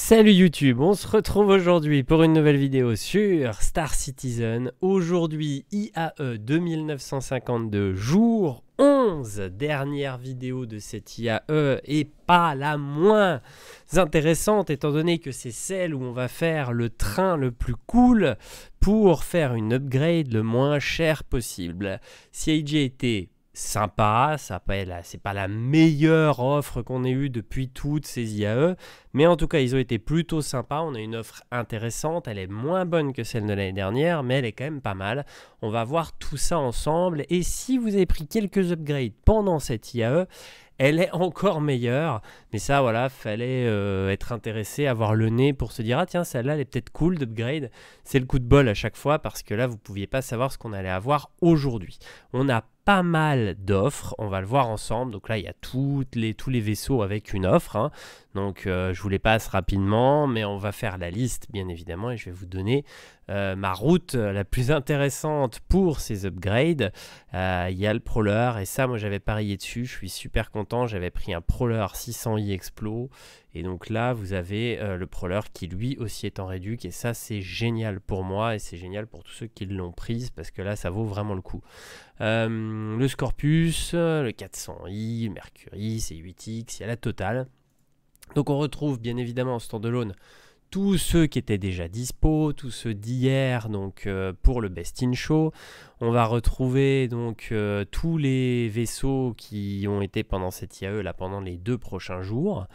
Salut YouTube, on se retrouve aujourd'hui pour une nouvelle vidéo sur Star Citizen. Aujourd'hui IAE 2952, jour 11, dernière vidéo de cette IAE et pas la moins intéressante étant donné que c'est celle où on va faire le train le plus cool pour faire une upgrade le moins cher possible. CIG était sympa, c'est pas la meilleure offre qu'on ait eue depuis toutes ces IAE, mais en tout cas ils ont été plutôt sympas. On a une offre intéressante, elle est moins bonne que celle de l'année dernière, mais elle est quand même pas mal. On va voir tout ça ensemble, et si vous avez pris quelques upgrades pendant cette IAE, elle est encore meilleure, mais ça voilà, fallait être intéressé, avoir le nez pour se dire ah tiens celle-là elle est peut-être cool d'upgrade. C'est le coup de bol à chaque fois parce que là vous pouviez pas savoir ce qu'on allait avoir aujourd'hui. On a pas mal d'offres, on va le voir ensemble. Donc là il y a tous les vaisseaux avec une offre, hein. Donc je vous les passe rapidement, mais on va faire la liste bien évidemment et je vais vous donner ma route la plus intéressante pour ces upgrades. Il y a le Prowler et ça moi j'avais parié dessus, je suis super content, j'avais pris un Prowler 600i Explo et donc là vous avez le Prowler qui lui aussi est en réduc et ça c'est génial pour moi et c'est génial pour tous ceux qui l'ont prise parce que là ça vaut vraiment le coup. Le Scorpius, le 400i, le Mercury, C8X, il y a la totale. Donc on retrouve bien évidemment en standalone tous ceux qui étaient déjà dispo, tous ceux d'hier donc pour le Best in Show. On va retrouver donc tous les vaisseaux qui ont été pendant cette IAE là pendant les 2 prochains jours.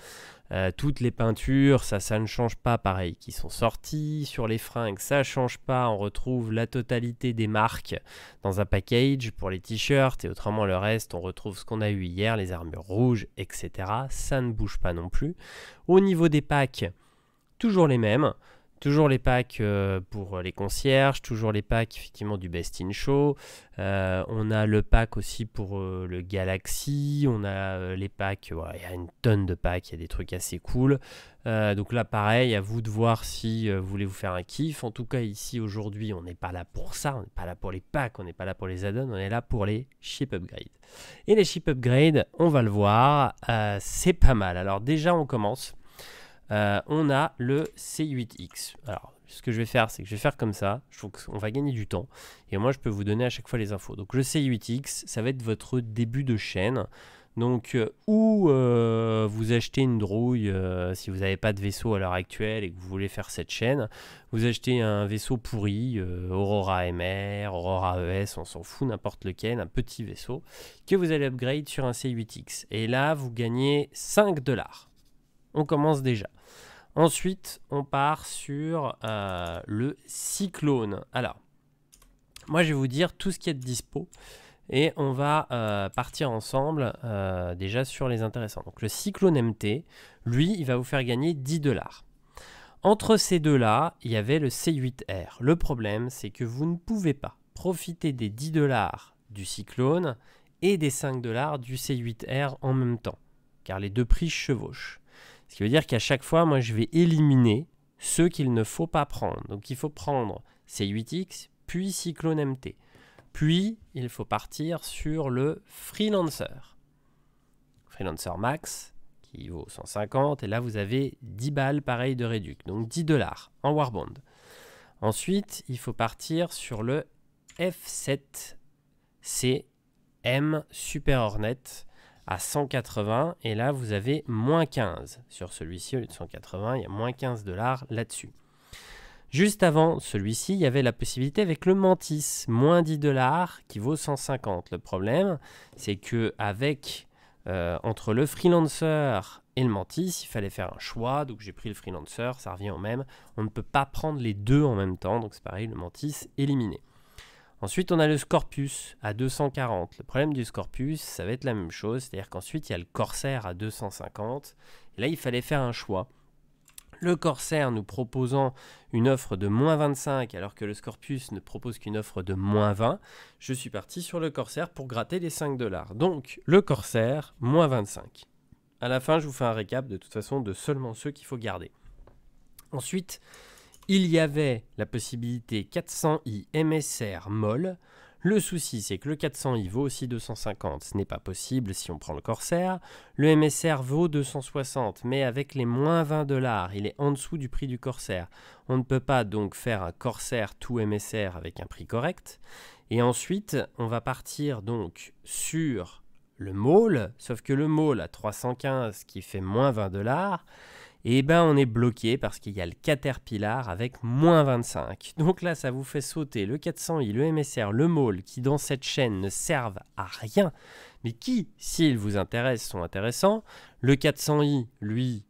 Toutes les peintures, ça ne change pas, pareil, qui sont sorties. Sur les fringues, ça ne change pas. On retrouve la totalité des marques dans un package pour les t-shirts. Et autrement, le reste, on retrouve ce qu'on a eu hier, les armures rouges, etc. Ça ne bouge pas non plus. Au niveau des packs, toujours les mêmes. Toujours les packs pour les concierges, toujours les packs effectivement du Best in Show. On a le pack aussi pour le Galaxy. On a les packs, il y a une tonne de packs, il y a des trucs assez cool. Donc là pareil, à vous de voir si vous voulez vous faire un kiff. En tout cas ici aujourd'hui, on n'est pas là pour ça, on n'est pas là pour les packs, on n'est pas là pour les add-ons, on est là pour les ship upgrades. Et les ship upgrades, on va le voir, c'est pas mal. Alors déjà on commence. On a le C8X. Alors, ce que je vais faire, c'est que je vais faire comme ça. Je trouve qu'on va gagner du temps. Et moi, je peux vous donner à chaque fois les infos. Donc, le C8X, ça va être votre début de chaîne. Donc, où vous achetez une drouille, si vous n'avez pas de vaisseau à l'heure actuelle et que vous voulez faire cette chaîne, vous achetez un vaisseau pourri, Aurora MR, Aurora ES, on s'en fout, n'importe lequel, un petit vaisseau, que vous allez upgrade sur un C8X. Et là, vous gagnez 5 $. On commence déjà. Ensuite, on part sur le Cyclone. Alors, moi, je vais vous dire tout ce qu'il y a de dispo. Et on va partir ensemble déjà sur les intéressants. Donc, le Cyclone MT, lui, il va vous faire gagner 10 $. Entre ces deux-là, il y avait le C8R. Le problème, c'est que vous ne pouvez pas profiter des 10 $ du Cyclone et des 5 $ du C8R en même temps. Car les deux prix chevauchent. Ce qui veut dire qu'à chaque fois, moi, je vais éliminer ceux qu'il ne faut pas prendre. Donc, il faut prendre C8X, puis Cyclone MT. Puis, il faut partir sur le Freelancer. Freelancer Max, qui vaut 150. Et là, vous avez 10 balles, pareil, de réduc. Donc, 10 $ en Warbond. Ensuite, il faut partir sur le F7C M Super Hornet à 180 et là vous avez moins 15 sur celui-ci au lieu de 180, il y a moins 15 $ là-dessus. Juste avant celui-ci, il y avait la possibilité avec le Mantis, moins 10 $ qui vaut 150. Le problème, c'est que avec entre le Freelancer et le Mantis, il fallait faire un choix, donc j'ai pris le Freelancer, ça revient au même. On ne peut pas prendre les deux en même temps, donc c'est pareil, le Mantis éliminé. Ensuite, on a le Scorpius à 240. Le problème du Scorpius, ça va être la même chose. C'est-à-dire qu'ensuite, il y a le Corsair à 250. Et là, il fallait faire un choix. Le Corsair nous proposant une offre de moins 25, alors que le Scorpius ne propose qu'une offre de moins 20. Je suis parti sur le Corsair pour gratter les 5 $. Donc, le Corsair, moins 25. À la fin, je vous fais un récap de toute façon de seulement ceux qu'il faut garder. Ensuite, il y avait la possibilité 400i MSR MOL, Le souci, c'est que le 400i vaut aussi 250, ce n'est pas possible si on prend le Corsair. Le MSR vaut 260, mais avec les moins 20 $, il est en dessous du prix du Corsair. On ne peut pas donc faire un Corsair tout MSR avec un prix correct. Et ensuite, on va partir donc sur le Maule, sauf que le Maule à 315 qui fait moins 20 $, et ben on est bloqué parce qu'il y a le Caterpillar avec moins 25. Donc là, ça vous fait sauter le 400i, le MSR, le Maule, qui dans cette chaîne ne servent à rien, mais qui, s'ils vous intéressent, sont intéressants. Le 400i, lui,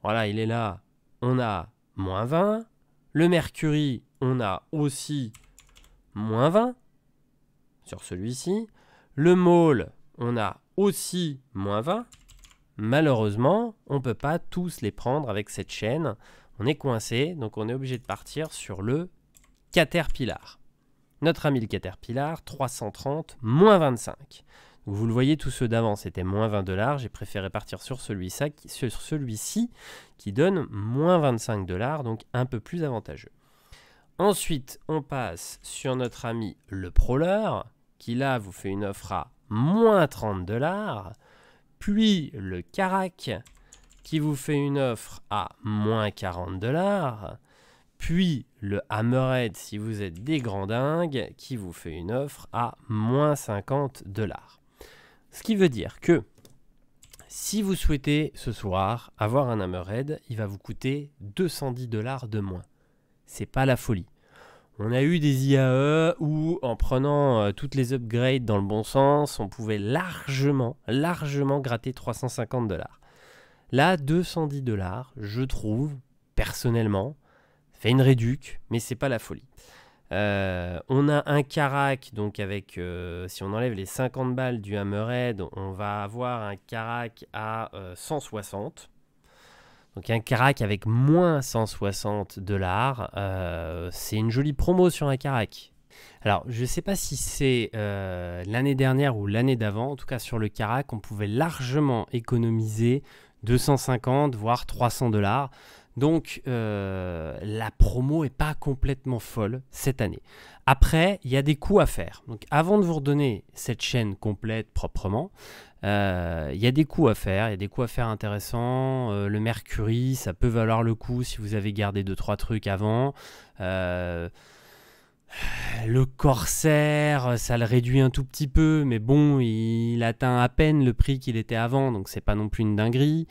voilà, il est là, on a moins 20. Le Mercury, on a aussi moins 20 sur celui-ci. Le Maule, on a aussi moins 20. Malheureusement, on ne peut pas tous les prendre avec cette chaîne. On est coincé, donc on est obligé de partir sur le Caterpillar. Notre ami le Caterpillar, 330, moins 25. Donc vous le voyez, tous ceux d'avant, c'était moins 20 $. J'ai préféré partir sur celui-ci qui donne moins 25 $, donc un peu plus avantageux. Ensuite, on passe sur notre ami le Prowler, qui là vous fait une offre à moins 30 $. Puis le Carac qui vous fait une offre à moins 40 $. Puis le Hammerhead si vous êtes des grands dingues qui vous fait une offre à moins 50 $. Ce qui veut dire que si vous souhaitez ce soir avoir un Hammerhead, il va vous coûter 210 $ de moins. C'est pas la folie. On a eu des IAE où, en prenant toutes les upgrades dans le bon sens, on pouvait largement gratter 350 $. Là, 210 $, je trouve, personnellement, fait une réduc, mais c'est pas la folie. On a un Carac, donc avec, si on enlève les 50 balles du Hammerhead, on va avoir un Carac à 160. Donc un Carac avec moins 160 $, c'est une jolie promo sur un Carac. Alors je ne sais pas si c'est l'année dernière ou l'année d'avant, en tout cas sur le Carac, on pouvait largement économiser 250 voire 300 $. Donc la promo n'est pas complètement folle cette année. Après, il y a des coûts à faire. Donc avant de vous redonner cette chaîne complète proprement, il y a des coûts à faire, il y a des coûts à faire intéressants. Le Mercury, ça peut valoir le coup si vous avez gardé 2-3 trucs avant. Le Corsair, ça le réduit un tout petit peu, mais bon, il atteint à peine le prix qu'il était avant, donc c'est pas non plus une dinguerie.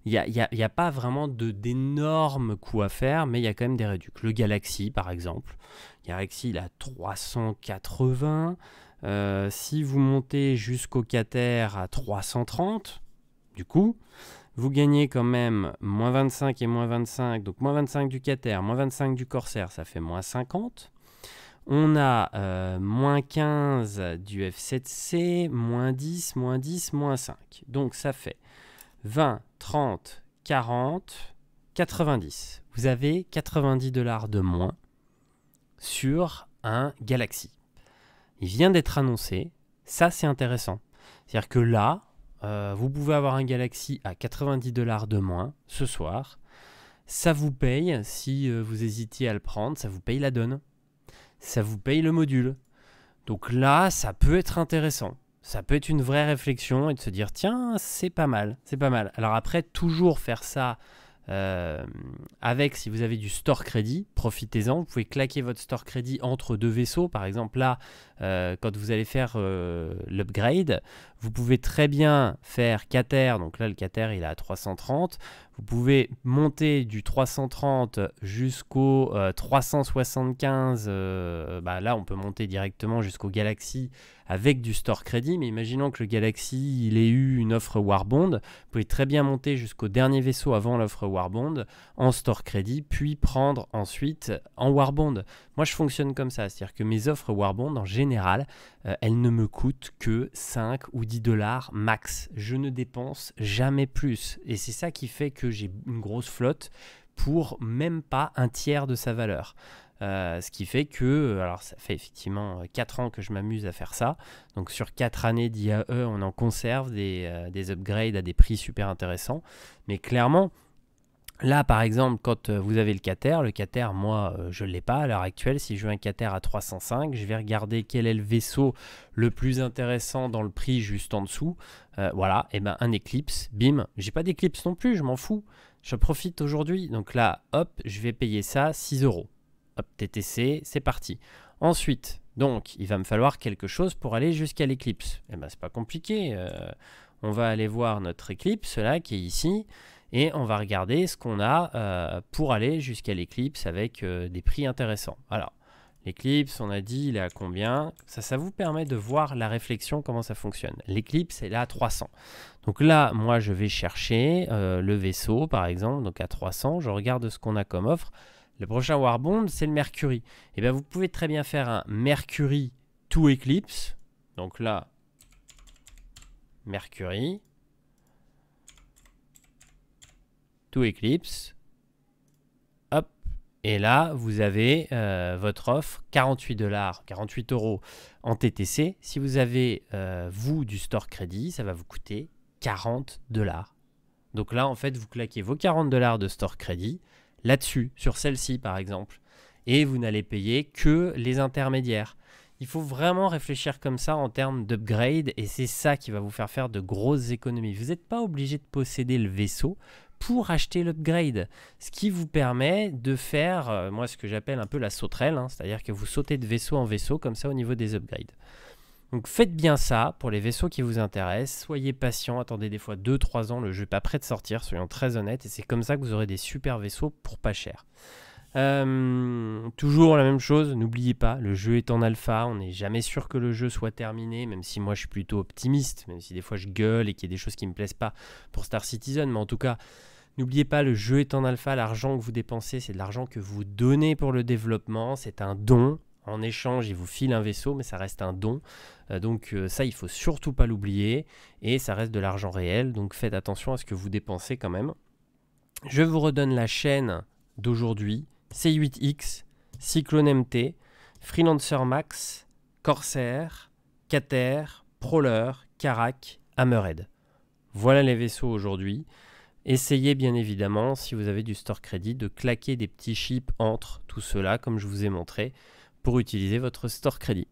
Il n'y a pas vraiment d'énormes coûts à faire, mais il y a quand même des réductions. Le Galaxy, par exemple. Galaxy, il a 380. Si vous montez jusqu'au Cater à 330, du coup, vous gagnez quand même moins 25 et moins 25. Donc moins 25 du Cater, moins 25 du Corsair, ça fait moins 50. On a moins 15 du F7C, moins 10, moins 10, moins 5. Donc ça fait 20, 30, 40, 90. Vous avez 90 $ de moins sur un Galaxy. Il vient d'être annoncé. Ça, c'est intéressant. C'est-à-dire que là, vous pouvez avoir un Galaxy à 90 $ de moins ce soir. Ça vous paye, si vous hésitiez à le prendre, ça vous paye la donne. Ça vous paye le module. Donc là, ça peut être intéressant. Ça peut être une vraie réflexion et de se dire tiens, c'est pas mal, c'est pas mal. Alors après, toujours faire ça avec, si vous avez du store crédit, profitez-en. Vous pouvez claquer votre store crédit entre deux vaisseaux. Par exemple, là, quand vous allez faire l'upgrade, vous pouvez très bien faire Cater. Donc là, le Cater, il est à 330. Vous pouvez monter du 330 jusqu'au 375. Là, on peut monter directement jusqu'au Galaxy avec du store crédit. Mais imaginons que le Galaxy, il ait eu une offre Warbond. Vous pouvez très bien monter jusqu'au dernier vaisseau avant l'offre Warbond en store crédit, puis prendre ensuite en Warbond. Moi, je fonctionne comme ça. C'est-à-dire que mes offres Warbond, en général, elles ne me coûtent que 5 ou 10 $ max. Je ne dépense jamais plus. Et c'est ça qui fait que j'ai une grosse flotte pour même pas un tiers de sa valeur. Ce qui fait que, alors ça fait effectivement 4 ans que je m'amuse à faire ça. Donc sur 4 années d'IAE, on en conserve des upgrades à des prix super intéressants. Mais clairement, Là, par exemple, quand vous avez le Cater, moi, je ne l'ai pas à l'heure actuelle. Si je veux un Cater à 305, je vais regarder quel est le vaisseau le plus intéressant dans le prix juste en dessous. Voilà, et ben un Eclipse, bim. J'ai pas d'Eclipse non plus, je m'en fous. Je profite aujourd'hui. Donc là, hop, je vais payer ça 6 €. Hop, TTC, c'est parti. Ensuite, donc, il va me falloir quelque chose pour aller jusqu'à l'Eclipse. Et ben, c'est pas compliqué. On va aller voir notre Eclipse, là, qui est ici. Et on va regarder ce qu'on a pour aller jusqu'à l'Eclipse avec des prix intéressants. Alors, l'Eclipse, on a dit, il est à combien? Ça vous permet de voir la réflexion, comment ça fonctionne. L'Eclipse, elle est à 300. Donc là, moi, je vais chercher le vaisseau, par exemple, donc à 300. Je regarde ce qu'on a comme offre. Le prochain Warbond, c'est le Mercury. Et bien, vous pouvez très bien faire un Mercury to Eclipse. Donc là, Mercury to Eclipse. Hop. Et là, vous avez votre offre, 48 $, 48 € en TTC. Si vous avez, vous, du store crédit, ça va vous coûter 40 $. Donc là, en fait, vous claquez vos 40 $ de store crédit là-dessus, sur celle-ci, par exemple. Et vous n'allez payer que les intermédiaires. Il faut vraiment réfléchir comme ça en termes d'upgrade et c'est ça qui va vous faire de grosses économies. Vous n'êtes pas obligé de posséder le vaisseau pour acheter l'upgrade, ce qui vous permet de faire, moi, ce que j'appelle un peu la sauterelle, hein, c'est-à-dire que vous sautez de vaisseau en vaisseau comme ça au niveau des upgrades. Donc faites bien ça pour les vaisseaux qui vous intéressent, soyez patient, attendez des fois 2-3 ans, le jeu n'est pas prêt de sortir, soyons très honnêtes, et c'est comme ça que vous aurez des super vaisseaux pour pas cher. Toujours la même chose, n'oubliez pas, le jeu est en alpha, on n'est jamais sûr que le jeu soit terminé, même si moi je suis plutôt optimiste, même si des fois je gueule et qu'il y a des choses qui ne me plaisent pas pour Star Citizen, mais en tout cas, n'oubliez pas, le jeu est en alpha, l'argent que vous dépensez, c'est de l'argent que vous donnez pour le développement, c'est un don. En échange, il vous file un vaisseau, mais ça reste un don. Donc ça, il faut surtout pas l'oublier. Et ça reste de l'argent réel, donc faites attention à ce que vous dépensez quand même. Je vous redonne la chaîne d'aujourd'hui. C8X, Cyclone MT, Freelancer Max, Corsair, Cater, Prowler, Karak, Hammerhead. Voilà les vaisseaux aujourd'hui. Essayez bien évidemment, si vous avez du store crédit, de claquer des petits chips entre tout cela, comme je vous ai montré, pour utiliser votre store crédit.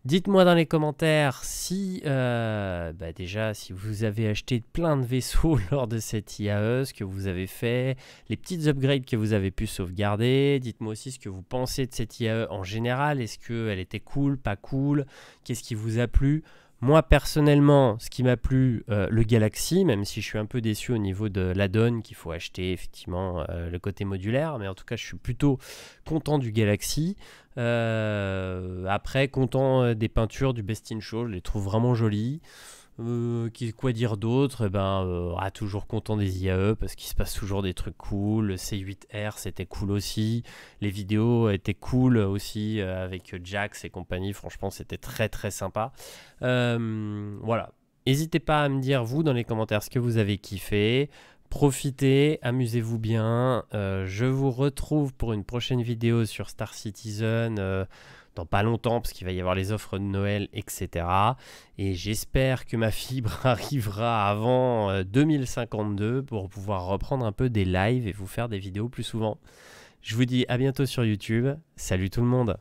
Dites-moi dans les commentaires si, déjà, si vous avez acheté plein de vaisseaux lors de cette IAE, ce que vous avez fait, les petites upgrades que vous avez pu sauvegarder. Dites-moi aussi ce que vous pensez de cette IAE en général. Est-ce qu'elle était cool, pas cool? Qu'est-ce qui vous a plu? Moi, personnellement, ce qui m'a plu, le Galaxy, même si je suis un peu déçu au niveau de l'add-on qu'il faut acheter, effectivement, le côté modulaire. Mais en tout cas, je suis plutôt content du Galaxy. Après, content des peintures du Best in Show, je les trouve vraiment jolies. Quoi dire d'autre? Toujours content des IAE parce qu'il se passe toujours des trucs cool. Le C8R, c'était cool aussi. Les vidéos étaient cool aussi avec Jax et compagnie. Franchement, c'était très très sympa. Voilà. N'hésitez pas à me dire, vous, dans les commentaires, ce que vous avez kiffé. Profitez, amusez-vous bien. Je vous retrouve pour une prochaine vidéo sur Star Citizen dans pas longtemps parce qu'il va y avoir les offres de Noël, etc. Et j'espère que ma fibre arrivera avant 2052 pour pouvoir reprendre un peu des lives et vous faire des vidéos plus souvent. Je vous dis à bientôt sur YouTube. Salut tout le monde!